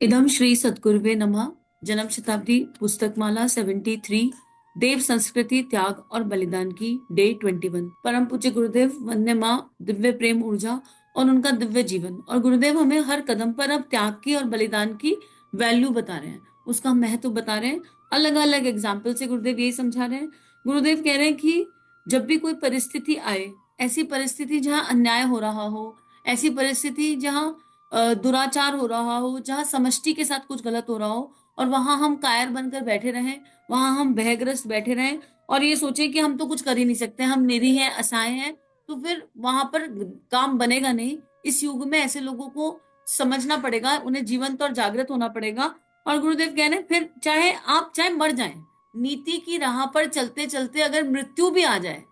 इदम श्री सद्गुरुवे नमः। जन्म शताब्दी पुस्तकमाला 73। देव संस्कृति त्याग और बलिदान की डे 21। परम पूज्य गुरुदेव वंदे माँ, दिव्य प्रेम ऊर्जा और उनका दिव्य जीवन। और गुरुदेव हमें हर कदम पर अब त्याग की और बलिदान की वैल्यू बता रहे हैं, उसका महत्व बता रहे हैं। अलग अलग एग्जाम्पल से गुरुदेव यही समझा रहे हैं। गुरुदेव कह रहे हैं कि जब भी कोई परिस्थिति आए, ऐसी परिस्थिति जहाँ अन्याय हो रहा हो, ऐसी परिस्थिति जहाँ दुराचार हो रहा हो, जहाँ समष्टि के साथ कुछ गलत हो रहा हो, और वहां हम कायर बनकर बैठे रहें, वहां हम भयग्रस्त बैठे रहें और ये सोचें कि हम तो कुछ कर ही नहीं सकते, हम निरीह हैं, असहाय हैं, तो फिर वहां पर काम बनेगा नहीं। इस युग में ऐसे लोगों को समझना पड़ेगा, उन्हें जीवंत और जागृत होना पड़ेगा। और गुरुदेव कह रहे हैं फिर चाहे मर जाएं, नीति की राह पर चलते चलते अगर मृत्यु भी आ जाए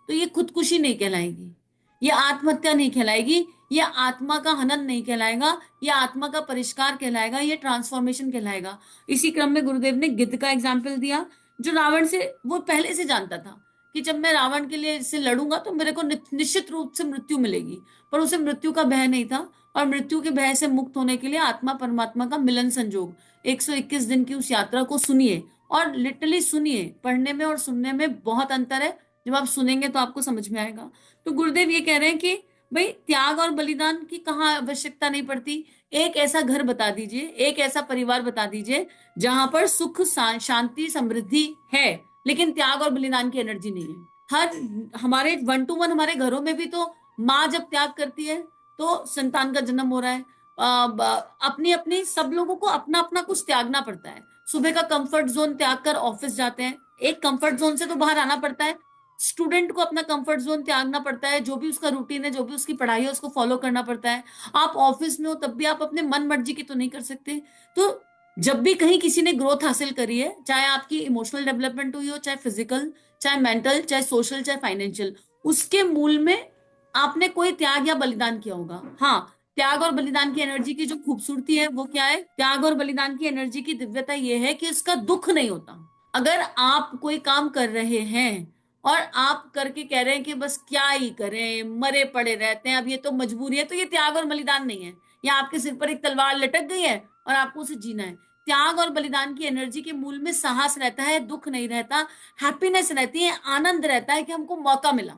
तो ये खुदकुशी नहीं कहलाएगी, ये आत्महत्या नहीं कहलाएगी, ये आत्मा का हनन नहीं कहलाएगा, ये आत्मा का परिष्कार कहलाएगा, ये ट्रांसफॉर्मेशन कहलाएगा। इसी क्रम में गुरुदेव ने गिद्ध का एग्जाम्पल दिया, जो रावण से वो पहले से जानता था कि जब मैं रावण के लिए इससे लड़ूंगा तो मेरे को निश्चित रूप से मृत्यु मिलेगी, पर उसे मृत्यु का भय नहीं था। और मृत्यु के भय से मुक्त होने के लिए आत्मा परमात्मा का मिलन संजोग 121 दिन की उस यात्रा को सुनिए, और लिटरली सुनिए। पढ़ने में और सुनने में बहुत अंतर है, जब आप सुनेंगे तो आपको समझ में आएगा। तो गुरुदेव ये कह रहे हैं कि भाई त्याग और बलिदान की कहाँ आवश्यकता नहीं पड़ती। एक ऐसा घर बता दीजिए, एक ऐसा परिवार बता दीजिए जहां पर सुख शांति समृद्धि है, लेकिन त्याग और बलिदान की एनर्जी नहीं है। हर हमारे 1 to 1 हमारे घरों में भी तो माँ जब त्याग करती है तो संतान का जन्म हो रहा है। अपनी अपनी सब लोगों को अपना अपना कुछ त्यागना पड़ता है। सुबह का कंफर्ट जोन त्याग कर ऑफिस जाते हैं, एक कंफर्ट जोन से तो बाहर आना पड़ता है। स्टूडेंट को अपना कंफर्ट जोन त्यागना पड़ता है, जो भी उसका रूटीन है, जो भी उसकी पढ़ाई है, उसको फॉलो करना पड़ता है। आप ऑफिस में हो तब भी आप अपने मन मर्जी की तो नहीं कर सकते। तो जब भी कहीं किसी ने ग्रोथ हासिल करी है, चाहे आपकी इमोशनल डेवलपमेंट हुई हो, चाहे फिजिकल, चाहे मेंटल, चाहे सोशल, चाहे फाइनेंशियल, उसके मूल में आपने कोई त्याग या बलिदान किया होगा। हाँ, त्याग और बलिदान की एनर्जी की जो खूबसूरती है वो क्या है, त्याग और बलिदान की एनर्जी की दिव्यता ये है कि इसका दुख नहीं होता। अगर आप कोई काम कर रहे हैं और आप करके कह रहे हैं कि बस क्या ही करें, मरे पड़े रहते हैं, अब ये तो मजबूरी है, तो ये त्याग और बलिदान नहीं है। या आपके सिर पर एक तलवार लटक गई है और आपको उसे जीना है। त्याग और बलिदान की एनर्जी के मूल में साहस रहता है, दुख नहीं रहता, हैप्पीनेस रहती है, आनंद रहता है कि हमको मौका मिला।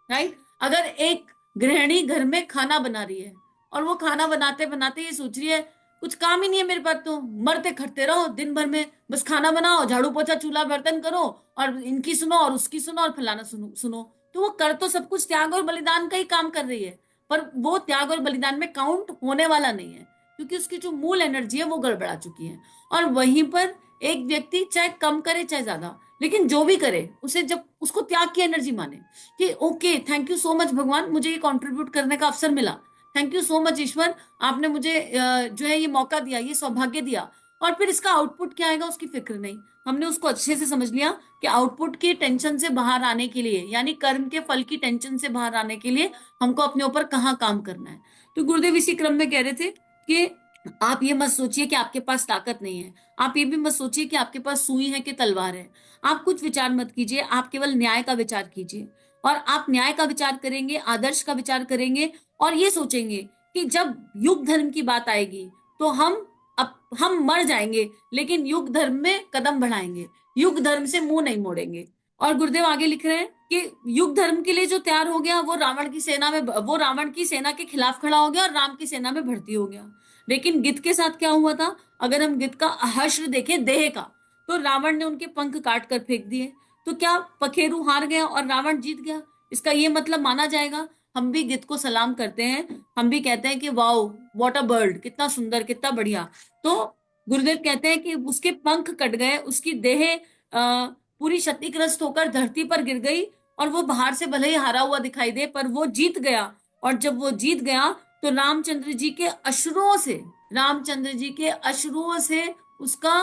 राइट। अगर एक गृहिणी घर में खाना बना रही है और वो खाना बनाते बनाते ये सोच रही है कुछ काम ही नहीं है मेरे पास, तो मरते खटते रहो दिन भर में, बस खाना बनाओ, झाड़ू पोछा चूल्हा बर्तन करो, और इनकी सुनो और उसकी सुनो और फलाना सुनो सुनो, तो वो कर तो सब कुछ त्याग और बलिदान का ही काम कर रही है, पर वो त्याग और बलिदान में काउंट होने वाला नहीं है, क्योंकि उसकी जो मूल एनर्जी है वो गड़बड़ा चुकी है। और वहीं पर एक व्यक्ति चाहे कम करे चाहे ज्यादा, लेकिन जो भी करे उसे जब उसको त्याग की एनर्जी माने कि okay, thank you so much भगवान, मुझे ये कंट्रीब्यूट करने का अवसर मिला, थैंक यू सो मच ईश्वर, आपने मुझे जो है ये मौका दिया, ये सौभाग्य दिया। और फिर इसका आउटपुट क्या आएगा उसकी फिक्र नहीं। हमने उसको अच्छे से समझ लिया कि आउटपुट की टेंशन से बाहर आने के लिए, यानी कर्म के फल की टेंशन से बाहर आने के लिए हमको अपने ऊपर कहाँ काम करना है। तो गुरुदेव इसी क्रम में कह रहे थे कि आप ये मत सोचिए कि आपके पास ताकत नहीं है, आप ये भी मत सोचिए कि आपके पास सुई है कि तलवार है। आप कुछ विचार मत कीजिए, आप केवल न्याय का विचार कीजिए। और आप न्याय का विचार करेंगे, आदर्श का विचार करेंगे, और ये सोचेंगे कि जब युग धर्म की बात आएगी तो हम मर जाएंगे, लेकिन युग धर्म में कदम बढ़ाएंगे, युग धर्म से मुंह नहीं मोड़ेंगे। और गुरुदेव आगे लिख रहे हैं कि युग धर्म के लिए जो तैयार हो गया वो रावण की सेना के खिलाफ खड़ा हो गया और राम की सेना में भर्ती हो गया। लेकिन गिद्ध के साथ क्या हुआ था? अगर हम गिद्ध का हश्र देखें देह का, तो रावण ने उनके पंख काट कर फेंक दिए। तो क्या पखेरु हार गया और रावण जीत गया? इसका ये मतलब माना जाएगा? हम भी गिद्ध को सलाम करते हैं, हम भी कहते हैं कि वाओ, व्हाट अ बर्ड, कितना सुंदर, कितना बढ़िया। तो गुरुदेव कहते हैं कि उसके पंख कट गए, उसकी देह पूरी क्षतिग्रस्त होकर धरती पर गिर गई, और वो बाहर से भले ही हारा हुआ दिखाई दे पर वो जीत गया। और जब वो जीत गया तो रामचंद्र जी के अश्रुओं से उसका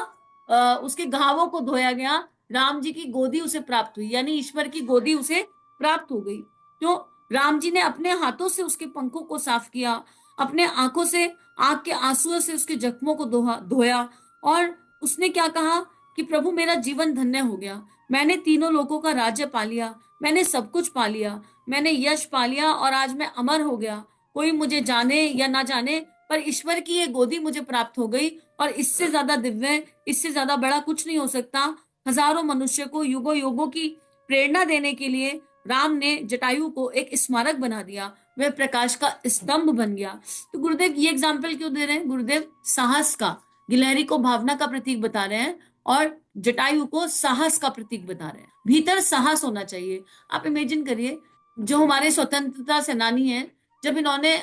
उसके घावों को धोया गया, राम जी की गोदी उसे प्राप्त हुई, यानी ईश्वर की गोदी उसे प्राप्त हो गई। तो राम जी ने अपने हाथों से उसके पंखों को साफ किया, अपने आंखों से आंख के आंसुओं से उसके जख्मों को धोया, और उसने क्या कहा कि प्रभु मेरा जीवन धन्य हो गया, मैंने तीनों लोगों का राज्य पा लिया, मैंने सब कुछ पा लिया, मैंने यश पा लिया और आज मैं अमर हो गया। कोई मुझे जाने या ना जाने, पर ईश्वर की ये गोदी मुझे प्राप्त हो गई, और इससे ज्यादा दिव्य, इससे ज्यादा बड़ा कुछ नहीं हो सकता। हजारों मनुष्य को युगों युगों की प्रेरणा देने के लिए राम ने जटायु को एक स्मारक बना दिया, वह प्रकाश का स्तंभ बन गया। तो गुरुदेव ये एग्जाम्पल क्यों दे रहे हैं? गुरुदेव साहस का, गिलहरी को भावना का प्रतीक बता रहे हैं और जटायु को साहस का प्रतीक बता रहे हैं। भीतर साहस होना चाहिए। आप इमेजिन करिए, जो हमारे स्वतंत्रता सेनानी हैं, जब इन्होंने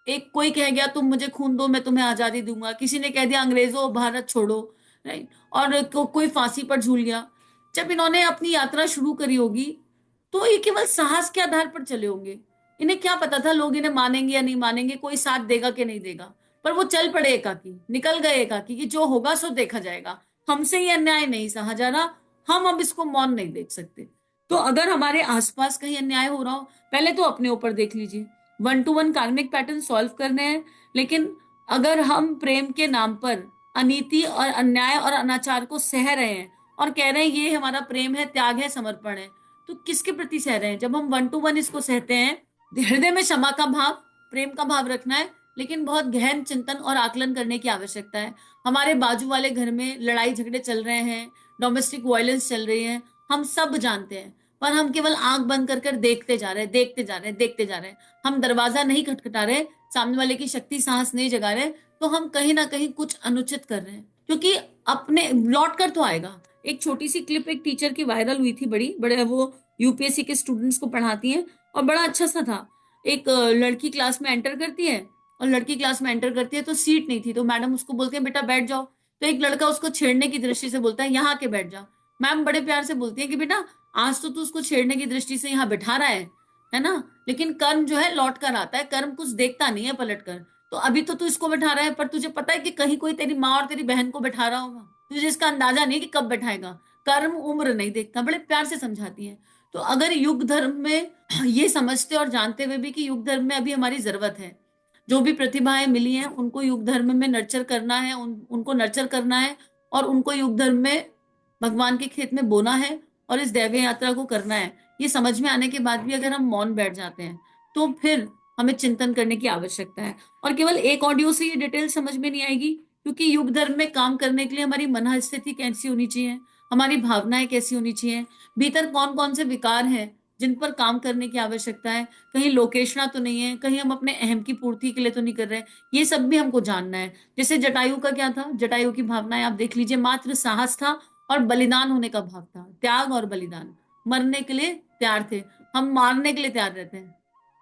एक कोई कह गया तुम मुझे खून दो मैं तुम्हें आजादी दूंगा, किसी ने कह दिया अंग्रेजों भारत छोड़ो, राइट, और कोई फांसी पर झूल गया। जब इन्होंने अपनी यात्रा शुरू करी होगी तो ये केवल साहस के आधार पर चले होंगे। इन्हें क्या पता था लोग इन्हें मानेंगे या नहीं मानेंगे, कोई साथ देगा कि नहीं देगा, पर वो चल पड़े एकाकी, निकल गए एकाकी कि जो होगा सो देखा जाएगा, हमसे ये अन्याय नहीं सहा जा रहा, हम अब इसको मौन नहीं देख सकते। तो अगर हमारे आसपास कहीं अन्याय हो रहा हो, पहले तो अपने ऊपर देख लीजिए। 1 to 1 कार्मिक पैटर्न सॉल्व करने हैं, लेकिन अगर हम प्रेम के नाम पर अनीति और अन्याय और अनाचार को सह रहे हैं और कह रहे हैं ये हमारा प्रेम है, त्याग है, समर्पण है, तो किसके प्रति सह रहे हैं? जब हम 1 to 1 इसको सहते हैं, हृदय में क्षमा का भाव, प्रेम का भाव रखना है, लेकिन बहुत गहन चिंतन और आकलन करने की आवश्यकता है। हमारे बाजू वाले घर में लड़ाई झगड़े चल रहे हैं, डोमेस्टिक वायलेंस चल रही है, हम सब जानते हैं, पर हम केवल आंख बंद कर कर देखते जा रहे हैं, देखते जा रहे हैं, देखते जा रहे हैं। हम दरवाजा नहीं खटखटा रहे, सामने वाले की शक्ति साहस नहीं जगा रहे, तो हम कहीं ना कहीं कुछ अनुचित कर रहे हैं, क्योंकि अपने लौट कर तो आएगा। एक छोटी सी क्लिप एक टीचर की वायरल हुई थी, बड़ी बड़े, वो यूपीएससी के स्टूडेंट्स को पढ़ाती हैं, और बड़ा अच्छा सा था। एक लड़की क्लास में एंटर करती है, और लड़की क्लास में एंटर करती है तो सीट नहीं थी, तो मैडम उसको बोलती है बेटा बैठ जाओ। तो एक लड़का उसको छेड़ने की दृष्टि से बोलता है यहाँ के बैठ जाओ। मैम बड़े प्यार से बोलती है कि बेटा आज तो तू उसको छेड़ने की दृष्टि से यहाँ बिठा रहा है ना, लेकिन कर्म जो है लौट कर आता है, कर्म कुछ देखता नहीं है पलट कर। तो अभी तो तू इसको बैठा रहा है, पर तुझे पता है कि कहीं कोई तेरी माँ और तेरी बहन को बैठा रहा होगा, तुझे इसका अंदाजा नहीं कि कब बैठाएगा। कर्म उम्र नहीं देखता, बड़े प्यार से समझाती है। तो अगर युग धर्म में ये समझते और जानते हुए भी कि युग धर्म में अभी हमारी जरूरत है, जो भी प्रतिभाएं मिली हैं उनको युग धर्म में नर्चर करना है, उनको नर्चर करना है, और उनको युग धर्म में भगवान के खेत में बोना है, और इस दैवीय यात्रा को करना है। ये समझ में आने के बाद भी अगर हम मौन बैठ जाते हैं, तो फिर हमें चिंतन करने की आवश्यकता है। और केवल एक ऑडियो से ये डिटेल समझ में नहीं आएगी, क्योंकि युग धर्म में काम करने के लिए हमारी मन स्थिति कैसी होनी चाहिए, हमारी भावनाएं कैसी होनी चाहिए, भीतर कौन कौन से विकार हैं जिन पर काम करने की आवश्यकता है, कहीं लोकेशना तो नहीं है, कहीं हम अपने अहम की पूर्ति के लिए तो नहीं कर रहे हैं, ये सब भी हमको जानना है। जैसे जटायु का क्या था, जटायु की भावनाएं आप देख लीजिए, मात्र साहस था और बलिदान होने का भाव था, त्याग और बलिदान, मरने के लिए तैयार थे। हम मारने के लिए तैयार रहते हैं।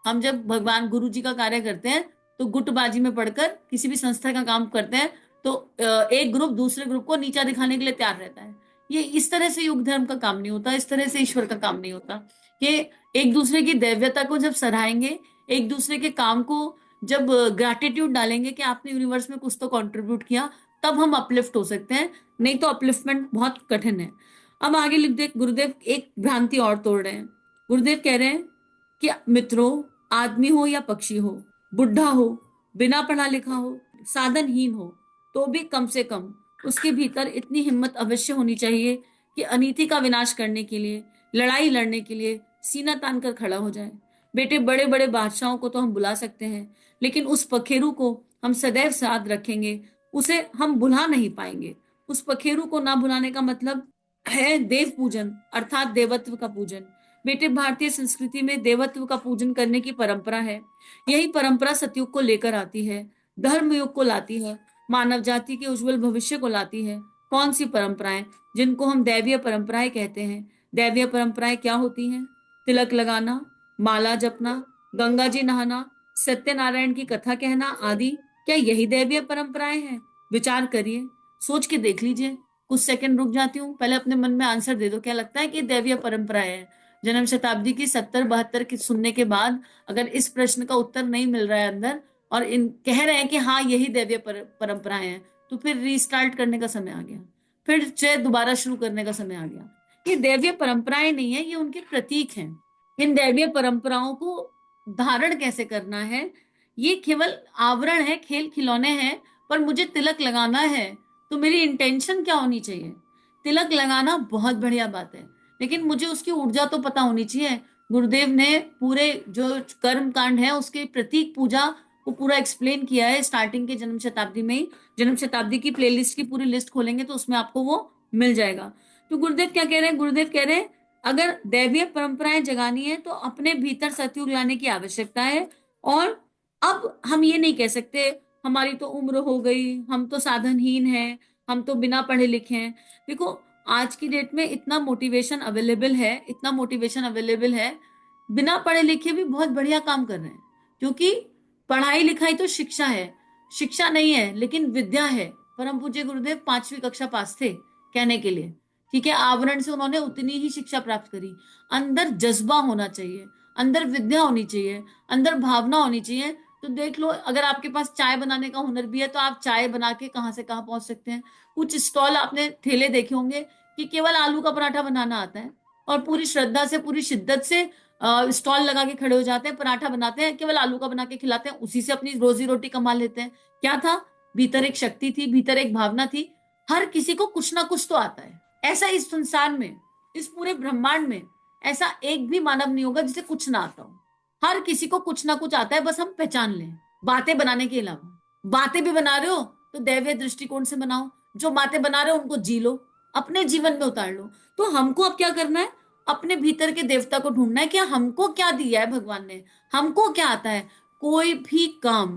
हम जब भगवान गुरु जी का कार्य करते हैं तो गुटबाजी में पढ़कर किसी भी संस्था का काम करते हैं, तो एक ग्रुप दूसरे ग्रुप को नीचा दिखाने के लिए तैयार रहता है। ये इस तरह से युग धर्म का काम नहीं होता, इस तरह से ईश्वर का काम नहीं होता। कि एक दूसरे की दैव्यता को जब सराहेंगे, एक दूसरे के काम को जब ग्रैटिट्यूड डालेंगे कि आपने यूनिवर्स में कुछ तो कंट्रीब्यूट किया, तब हम अपलिफ्ट हो सकते हैं, नहीं तो अपलिफ्टमेंट बहुत कठिन है। अब आगे लिख दे गुरुदेव, एक भ्रांति और तोड़ रहे हैं। गुरुदेव कह रहे हैं कि मित्रों, आदमी हो या पक्षी हो, बुढ़ा हो, बिना पढ़ा लिखा हो, साधनहीन हो, तो भी कम से कम उसके भीतर इतनी हिम्मत अवश्य होनी चाहिए कि अनीति का विनाश करने के लिए, लड़ाई लड़ने के लिए सीना तान कर खड़ा हो जाए। बेटे, बड़े बड़े बादशाहों को तो हम बुला सकते हैं, लेकिन उस पखेरु को हम सदैव साथ रखेंगे, उसे हम भुला नहीं पाएंगे। उस पखेरु को ना भुलाने का मतलब है देव पूजन, अर्थात देवत्व का पूजन। बेटे, भारतीय संस्कृति में देवत्व का पूजन करने की परंपरा है। यही परंपरा सतयुग को लेकर आती है, धर्म युग को लाती है, मानव जाति के उज्जवल भविष्य को लाती है। कौन सी परंपराएं? जिनको हम दैवीय परंपराएं कहते हैं। दैवीय परंपराएं क्या होती हैं? तिलक लगाना, माला जपना, गंगा जी नहाना, सत्यनारायण की कथा कहना आदि, क्या यही दैवीय परंपराएं हैं? विचार करिए, सोच के देख लीजिए। कुछ सेकंड रुक जाती हूँ, पहले अपने मन में आंसर दे दो, क्या लगता है कि दैवीय परंपराएं है? जन्म शताब्दी की 70-72 की सुनने के बाद अगर इस प्रश्न का उत्तर नहीं मिल रहा है अंदर, और इन कह रहे हैं कि हाँ यही दैवीय परंपराएं हैं, तो फिर रीस्टार्ट करने का समय आ गया, फिर से दोबारा शुरू करने का समय आ गया। ये दैवीय परंपराएं नहीं है, ये उनके प्रतीक हैं। इन दैवीय परंपराओं को धारण कैसे करना है, ये केवल आवरण है, खेल खिलौने हैं। पर मुझे तिलक लगाना है, तो मेरी इंटेंशन क्या होनी चाहिए? तिलक लगाना बहुत बढ़िया बात है, लेकिन मुझे उसकी ऊर्जा तो पता होनी चाहिए। गुरुदेव ने पूरे जो कर्म कांड है उसके प्रतीक पूजा वो पूरा एक्सप्लेन किया है स्टार्टिंग के जन्म शताब्दी में ही। जन्म शताब्दी की प्लेलिस्ट की पूरी लिस्ट खोलेंगे तो उसमें आपको वो मिल जाएगा। तो गुरुदेव क्या कह रहे हैं? गुरुदेव कह रहे हैं अगर दैवीय परंपराएं जगानी है तो अपने भीतर सतयुग लाने की आवश्यकता है। और अब हम ये नहीं कह सकते हमारी तो उम्र हो गई, हम तो साधनहीन हैं, हम तो बिना पढ़े लिखे हैं। देखो, आज की डेट में इतना मोटिवेशन अवेलेबल है, इतना मोटिवेशन अवेलेबल है, बिना पढ़े लिखे भी बहुत बढ़िया काम कर रहे हैं। क्योंकि पढ़ाई लिखाई तो शिक्षा है, शिक्षा नहीं है लेकिन विद्या है। परम पूज्य गुरुदेव 5वीं कक्षा पास थे कहने के लिए, ठीक है, आवरण से उन्होंने उतनी ही शिक्षा प्राप्त करी। अंदर जज्बा होना चाहिए, अंदर विद्या होनी चाहिए, अंदर भावना होनी चाहिए। तो देख लो, अगर आपके पास चाय बनाने का हुनर भी है तो आप चाय बना के कहाँ से कहाँ पहुंच सकते हैं। कुछ स्टॉल आपने ठेले देखे होंगे कि केवल आलू का पराठा बनाना आता है और पूरी श्रद्धा से पूरी शिद्दत से स्टॉल लगा के खड़े हो जाते हैं, पराठा बनाते हैं, केवल आलू का बना के खिलाते हैं, उसी से अपनी रोजी रोटी कमा लेते हैं। क्या था? भीतर एक शक्ति थी, भीतर एक भावना थी। हर किसी को कुछ ना कुछ तो आता है। ऐसा इस संसार में, इस पूरे ब्रह्मांड में ऐसा एक भी मानव नहीं होगा जिसे कुछ ना आता हो। हर किसी को कुछ ना कुछ आता है, बस हम पहचान लें बातें बनाने के अलावा। बातें भी बना रहे हो तो दैवीय दृष्टिकोण से बनाओ, जो बातें बना रहे हो उनको जी लो, अपने जीवन में उतार लो। तो हमको अब क्या करना है? अपने भीतर के देवता को ढूंढना है कि हमको क्या दिया है भगवान ने, हमको क्या आता है। कोई भी काम,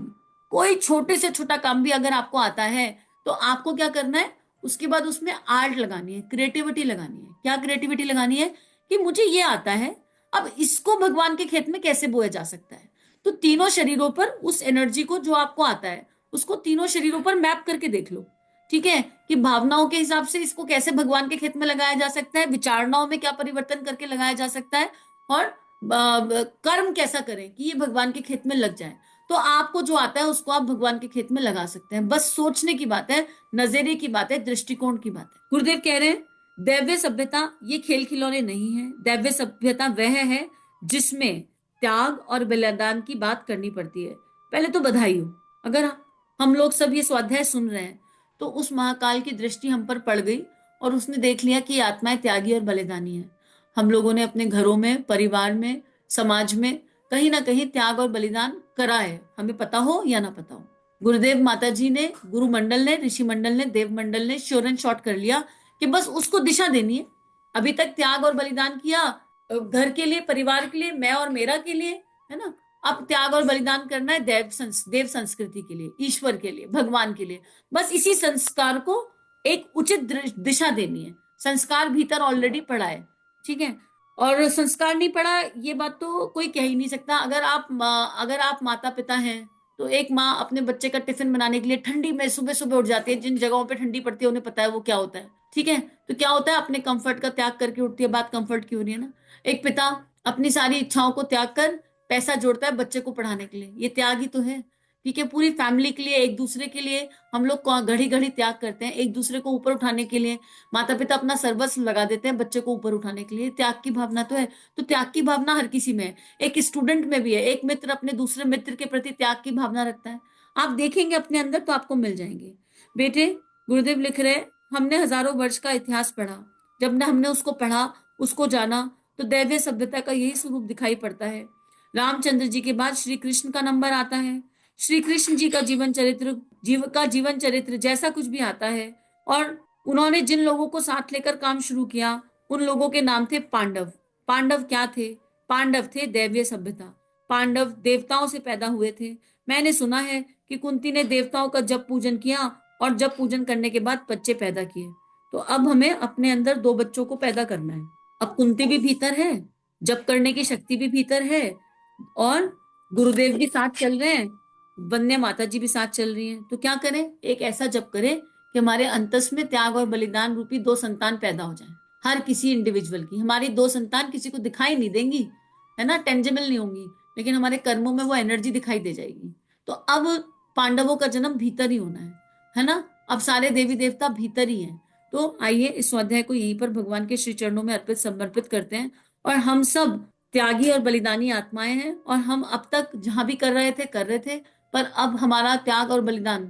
कोई छोटे से छोटा काम भी अगर आपको आता है तो आपको क्या करना है? उसके बाद उसमें आर्ट लगानी है, क्रिएटिविटी लगानी है। क्या क्रिएटिविटी लगानी है? कि मुझे ये आता है, अब इसको भगवान के खेत में कैसे बोया जा सकता है। तो तीनों शरीरों पर उस एनर्जी को जो आपको आता है उसको तीनों शरीरों पर मैप करके देख लो, ठीक है, कि भावनाओं के हिसाब से इसको कैसे भगवान के खेत में लगाया जा सकता है, विचारणाओं में क्या परिवर्तन करके लगाया जा सकता है, और कर्म कैसा करें कि ये भगवान के खेत में लग जाए। तो आपको जो आता है उसको आप भगवान के खेत में लगा सकते हैं। बस सोचने की बात है, नजरिए की बात है, दृष्टिकोण की बात है। गुरुदेव कह रहे हैं दैव्य सभ्यता ये खेल खिलौने नहीं है। दैव्य सभ्यता वह है जिसमें त्याग और बलिदान की बात करनी पड़ती है। पहले तो बधाई हो, अगर हम लोग सब ये स्वाध्याय सुन रहे हैं तो उस महाकाल की दृष्टि हम पर पड़ गई और उसने देख लिया कि आत्माएं त्यागी और बलिदानी है। हम लोगों ने अपने घरों में, परिवार में, समाज में कहीं ना कहीं त्याग और बलिदान करा है, हमें पता हो या ना पता हो। गुरुदेव माता जी ने, गुरु मंडल ने, ऋषि मंडल ने, देव मंडल ने श्योर एंड शॉर्ट कर लिया कि बस उसको दिशा देनी है। अभी तक त्याग और बलिदान किया, घर के लिए, परिवार के लिए, मैं और मेरा के लिए, है ना। अब त्याग और बलिदान करना है देव संस्कृति के लिए, ईश्वर के लिए, भगवान के लिए। बस इसी संस्कार को एक उचित दिशा देनी है। संस्कार भीतर ऑलरेडी पड़ा है, ठीक है। और संस्कार नहीं पड़ा ये बात तो कोई कह ही नहीं सकता। अगर आप माता पिता हैं तो एक माँ अपने बच्चे का टिफिन बनाने के लिए ठंडी में सुबह सुबह उठ जाती है। जिन जगहों पे ठंडी पड़ती है उन्हें पता है वो क्या होता है, ठीक है। तो क्या होता है, अपने कंफर्ट का त्याग करके उठती है। बात कंफर्ट की हो रही है ना। एक पिता अपनी सारी इच्छाओं को त्याग कर पैसा जोड़ता है बच्चे को पढ़ाने के लिए, ये त्याग ही तो है, ठीक है। पूरी फैमिली के लिए, एक दूसरे के लिए हम लोग घड़ी घड़ी त्याग करते हैं, एक दूसरे को ऊपर उठाने के लिए। माता पिता अपना सर्वस्व लगा देते हैं बच्चे को ऊपर उठाने के लिए, त्याग की भावना तो है। तो त्याग की भावना हर किसी में है, एक स्टूडेंट में भी है। एक मित्र अपने दूसरे मित्र के प्रति त्याग की भावना रखता है। आप देखेंगे अपने अंदर तो आपको मिल जाएंगे। बेटे, गुरुदेव लिख रहे हैं हमने हजारों वर्ष का इतिहास पढ़ा, जब हमने उसको पढ़ा, उसको जाना, तो दैवीय सभ्यता का यही स्वरूप दिखाई पड़ता है। रामचंद्र जी के बाद श्री कृष्ण का नंबर आता है। श्री कृष्ण जी का जीवन चरित्र जैसा कुछ भी आता है। और उन्होंने जिन लोगों को साथ लेकर काम शुरू किया उन लोगों के नाम थे पांडव। पांडव क्या थे? पांडव थे दैवीय सभ्यता। पांडव देवताओं से पैदा हुए थे। मैंने सुना है कि कुंती ने देवताओं का जब पूजन किया और जब पूजन करने के बाद बच्चे पैदा किए। तो अब हमें अपने अंदर दो बच्चों को पैदा करना है। अब कुंती भी भीतर है, जप करने की शक्ति भी भीतर है, और गुरुदेव भी साथ चल रहे हैं, वंदे माता जी भी साथ चल रही हैं। तो क्या करें? एक ऐसा जप करें कि हमारे अंतस में त्याग और बलिदान रूपी दो संतान पैदा हो जाए। हर किसी इंडिविजुअल की हमारी दो संतान किसी को दिखाई नहीं देंगी, है ना, टेंजिबल नहीं होंगी, लेकिन हमारे कर्मों में वो एनर्जी दिखाई दे जाएगी। तो अब पांडवों का जन्म भीतर ही होना है ना। अब सारे देवी देवता भीतर ही हैं। तो आइए इस स्वाध्याय को यहीं पर भगवान के श्री चरणों में अर्पित समर्पित करते हैं। और हम सब त्यागी और बलिदानी आत्माएं हैं, और हम अब तक जहां भी कर रहे थे, पर अब हमारा त्याग और बलिदान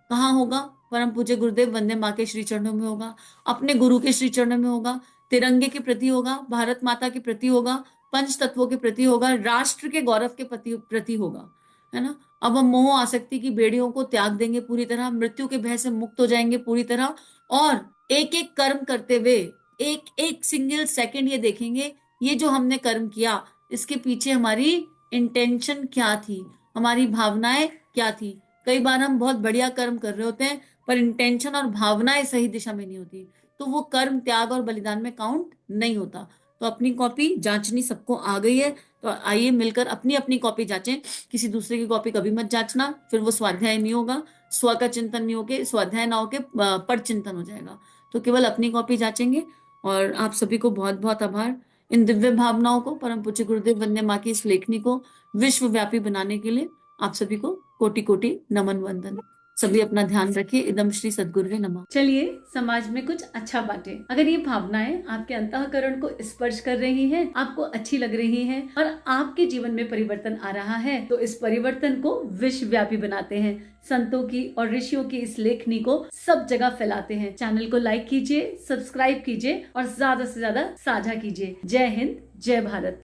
कहाँ होगा? परम पूज्य गुरुदेव वंदे माँ के श्री चरणों में होगा, अपने गुरु के श्री चरणों में होगा, तिरंगे के प्रति होगा, भारत माता के प्रति होगा, पंच तत्वों के प्रति होगा, राष्ट्र के गौरव के प्रति होगा। है ना। अब हम मोह आसक्ति की बेड़ियों को त्याग देंगे पूरी तरह, मृत्यु के भय से मुक्त हो जाएंगे पूरी तरह, और एक एक कर्म करते हुए एक एक सिंगल सेकंड ये देखेंगे ये जो हमने कर्म किया इसके पीछे हमारी इंटेंशन क्या थी, हमारी भावनाएं क्या थी। कई बार हम बहुत बढ़िया कर्म कर रहे होते हैं पर इंटेंशन और भावनाएं सही दिशा में नहीं होती, तो वो कर्म त्याग और बलिदान में काउंट नहीं होता। तो अपनी कॉपी जांचनी सबको आ गई है, तो आइए मिलकर अपनी अपनी कॉपी जांचें। किसी दूसरे की कॉपी कभी मत जांचना, फिर वो स्वाध्याय नहीं होगा, स्व का चिंतन नहीं होके स्वाध्याय ना होके पर चिंतन हो जाएगा। तो केवल अपनी कॉपी जांचेंगे। और आप सभी को बहुत बहुत आभार, इन दिव्य भावनाओं को, परम पूज्य गुरुदेव वंदे माँ की इस लेखनी को विश्वव्यापी बनाने के लिए आप सभी को कोटि कोटि नमन वंदन। सभी अपना ध्यान रखिए। इदम श्री सद्गुरुवे नमः। चलिए समाज में कुछ अच्छा बांटे। अगर ये भावनाएं आपके अंतःकरण को स्पर्श कर रही हैं, आपको अच्छी लग रही हैं और आपके जीवन में परिवर्तन आ रहा है, तो इस परिवर्तन को विश्वव्यापी बनाते हैं। संतों की और ऋषियों की इस लेखनी को सब जगह फैलाते हैं। चैनल को लाइक कीजिए, सब्सक्राइब कीजिए और ज्यादा से ज्यादा साझा कीजिए। जय हिंद, जय भारत।